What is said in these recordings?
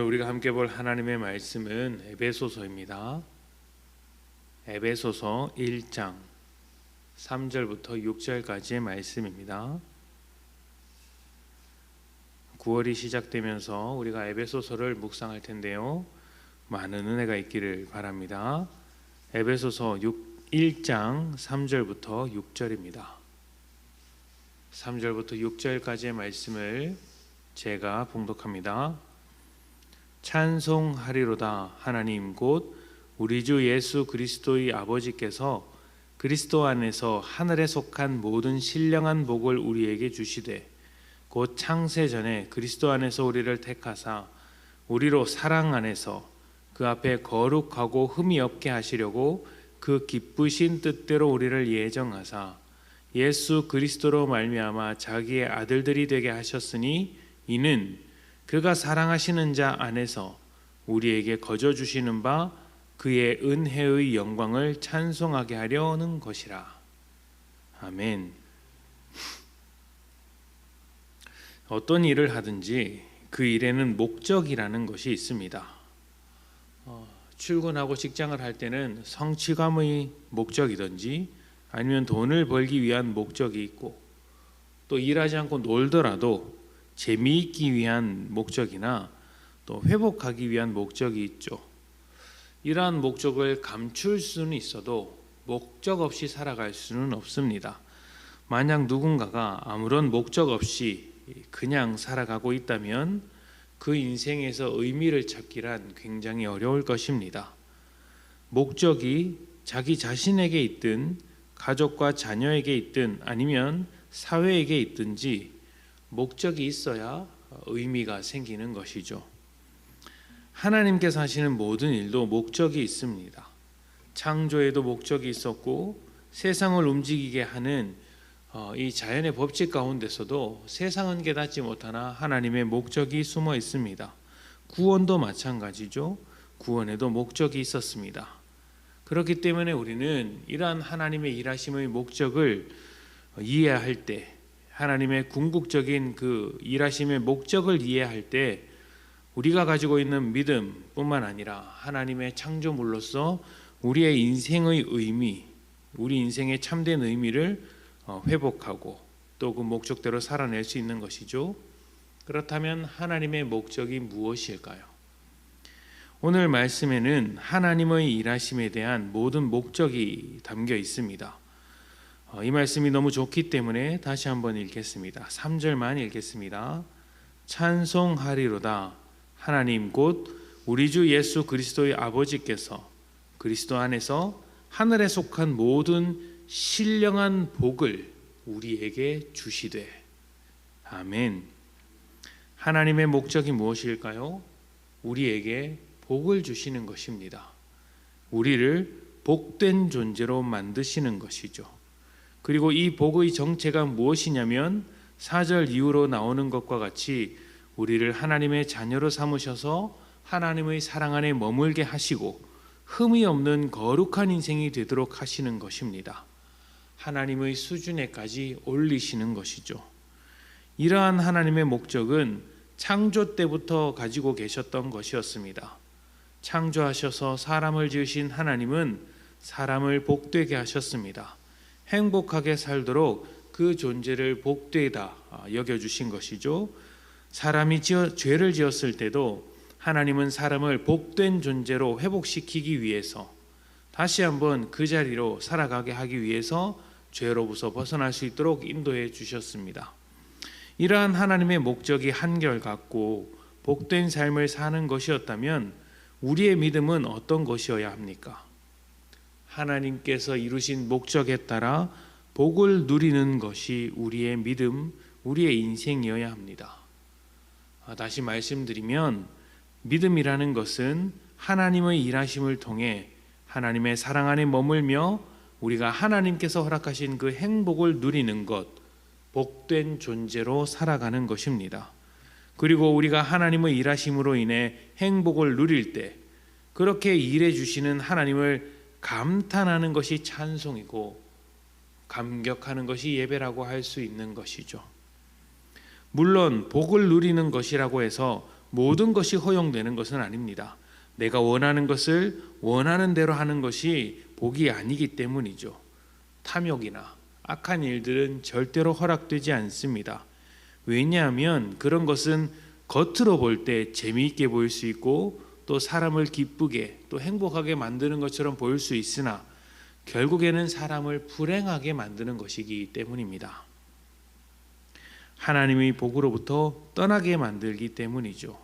우리가 함께 볼 하나님의 말씀은 에베소서입니다. 에베소서 1장 3절부터 6절까지의 말씀입니다. 9월이 시작되면서 우리가 에베소서를 묵상할 텐데요, 많은 은혜가 있기를 바랍니다. 에베소서 1장 3절부터 6절입니다. 3절부터 6절까지의 말씀을 제가 봉독합니다. 찬송하리로다. 하나님 곧 우리 주 예수 그리스도의 아버지께서 그리스도 안에서 하늘에 속한 모든 신령한 복을 우리에게 주시되 곧 창세 전에 그리스도 안에서 우리를 택하사 우리로 사랑 안에서 그 앞에 거룩하고 흠이 없게 하시려고 그 기쁘신 뜻대로 우리를 예정하사 예수 그리스도로 말미암아 자기의 아들들이 되게 하셨으니 이는 그가 사랑하시는 자 안에서 우리에게 거저 주시는 바 그의 은혜의 영광을 찬송하게 하려는 것이라. 아멘. 어떤 일을 하든지 그 일에는 목적이라는 것이 있습니다. 출근하고 직장을 할 때는 성취감의 목적이든지 아니면 돈을 벌기 위한 목적이 있고, 또 일하지 않고 놀더라도 재미있기 위한 목적이나 또 회복하기 위한 목적이 있죠. 이러한 목적을 감출 수는 있어도 목적 없이 살아갈 수는 없습니다. 만약 누군가가 아무런 목적 없이 그냥 살아가고 있다면 그 인생에서 의미를 찾기란 굉장히 어려울 것입니다. 목적이 자기 자신에게 있든 가족과 자녀에게 있든 아니면 사회에게 있든지 목적이 있어야 의미가 생기는 것이죠. 하나님께서 하시는 모든 일도 목적이 있습니다. 창조에도 목적이 있었고, 세상을 움직이게 하는 이 자연의 법칙 가운데서도 세상은 깨닫지 못하나 하나님의 목적이 숨어 있습니다. 구원도 마찬가지죠. 구원에도 목적이 있었습니다. 그렇기 때문에 우리는 이러한 하나님의 일하심의 목적을 이해할 때, 하나님의 궁극적인 그 일하심의 목적을 이해할 때 우리가 가지고 있는 믿음뿐만 아니라 하나님의 창조물로서 우리의 인생의 의미, 우리 인생의 참된 의미를 회복하고 또 그 목적대로 살아낼 수 있는 것이죠. 그렇다면 하나님의 목적이 무엇일까요? 오늘 말씀에는 하나님의 일하심에 대한 모든 목적이 담겨 있습니다. 이 말씀이 너무 좋기 때문에 다시 한번 읽겠습니다. 3절만 읽겠습니다. 찬송하리로다. 하나님 곧 우리 주 예수 그리스도의 아버지께서 그리스도 안에서 하늘에 속한 모든 신령한 복을 우리에게 주시되. 아멘. 하나님의 목적이 무엇일까요? 우리에게 복을 주시는 것입니다. 우리를 복된 존재로 만드시는 것이죠. 그리고 이 복의 정체가 무엇이냐면 4절 이후로 나오는 것과 같이 우리를 하나님의 자녀로 삼으셔서 하나님의 사랑 안에 머물게 하시고 흠이 없는 거룩한 인생이 되도록 하시는 것입니다. 하나님의 수준에까지 올리시는 것이죠. 이러한 하나님의 목적은 창조 때부터 가지고 계셨던 것이었습니다. 창조하셔서 사람을 지으신 하나님은 사람을 복되게 하셨습니다. 행복하게 살도록 그 존재를 복되다 여겨주신 것이죠. 사람이 죄를 지었을 때도 하나님은 사람을 복된 존재로 회복시키기 위해서 다시 한번 그 자리로 살아가게 하기 위해서 죄로부터 벗어날 수 있도록 인도해 주셨습니다. 이러한 하나님의 목적이 한결같고 복된 삶을 사는 것이었다면 우리의 믿음은 어떤 것이어야 합니까? 하나님께서 이루신 목적에 따라 복을 누리는 것이 우리의 믿음, 우리의 인생이어야 합니다. 다시 말씀드리면 믿음이라는 것은 하나님의 일하심을 통해 하나님의 사랑 안에 머물며 우리가 하나님께서 허락하신 그 행복을 누리는 것, 복된 존재로 살아가는 것입니다. 그리고 우리가 하나님의 일하심으로 인해 행복을 누릴 때 그렇게 일해 주시는 하나님을 감탄하는 것이 찬송이고 감격하는 것이 예배라고 할 수 있는 것이죠. 물론 복을 누리는 것이라고 해서 모든 것이 허용되는 것은 아닙니다. 내가 원하는 것을 원하는 대로 하는 것이 복이 아니기 때문이죠. 탐욕이나 악한 일들은 절대로 허락되지 않습니다. 왜냐하면 그런 것은 겉으로 볼 때 재미있게 보일 수 있고 또 사람을 기쁘게 또 행복하게 만드는 것처럼 보일 수 있으나 결국에는 사람을 불행하게 만드는 것이기 때문입니다. 하나님의 복으로부터 떠나게 만들기 때문이죠.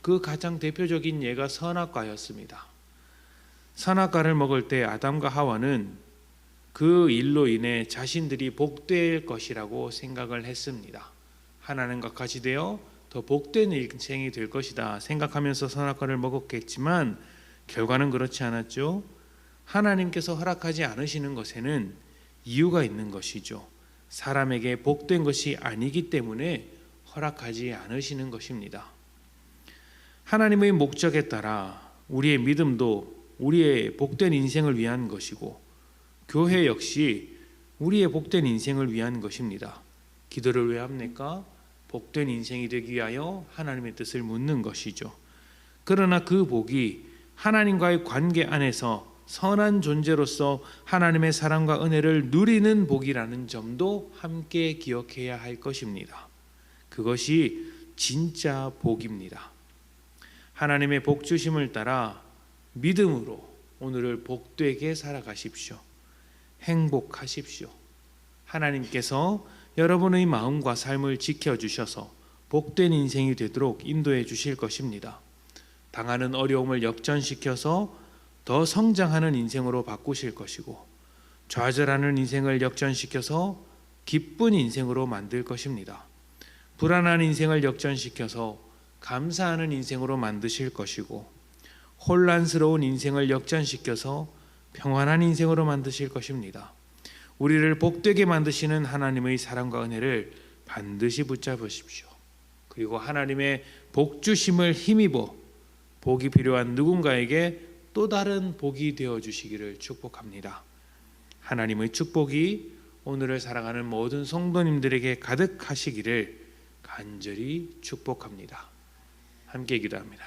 그 가장 대표적인 예가 선악과였습니다. 선악과를 먹을 때 아담과 하와는 그 일로 인해 자신들이 복될 것이라고 생각을 했습니다. 하나님과 같이 되어 더 복된 인생이 될 것이다 생각하면서 선악과를 먹었겠지만 결과는 그렇지 않았죠. 하나님께서 허락하지 않으시는 것에는 이유가 있는 것이죠. 사람에게 복된 것이 아니기 때문에 허락하지 않으시는 것입니다. 하나님의 목적에 따라 우리의 믿음도 우리의 복된 인생을 위한 것이고 교회 역시 우리의 복된 인생을 위한 것입니다. 기도를 왜 합니까? 복된 인생이 되기 위하여 하나님의 뜻을 묻는 것이죠. 그러나 그 복이 하나님과의 관계 안에서 선한 존재로서 하나님의 사랑과 은혜를 누리는 복이라는 점도 함께 기억해야 할 것입니다. 그것이 진짜 복입니다. 하나님의 복 주심을 따라 믿음으로 오늘을 복되게 살아가십시오. 행복하십시오. 하나님께서 여러분의 마음과 삶을 지켜주셔서 복된 인생이 되도록 인도해 주실 것입니다. 당하는 어려움을 역전시켜서 더 성장하는 인생으로 바꾸실 것이고 좌절하는 인생을 역전시켜서 기쁜 인생으로 만들 것입니다. 불안한 인생을 역전시켜서 감사하는 인생으로 만드실 것이고 혼란스러운 인생을 역전시켜서 평안한 인생으로 만드실 것입니다. 우리를 복되게 만드시는 하나님의 사랑과 은혜를 반드시 붙잡으십시오. 그리고 하나님의 복 주심을 힘입어 복이 필요한 누군가에게 또 다른 복이 되어 주시기를 축복합니다. 하나님의 축복이 오늘을 사랑하는 모든 성도님들에게 가득하시기를 간절히 축복합니다. 함께 기도합니다.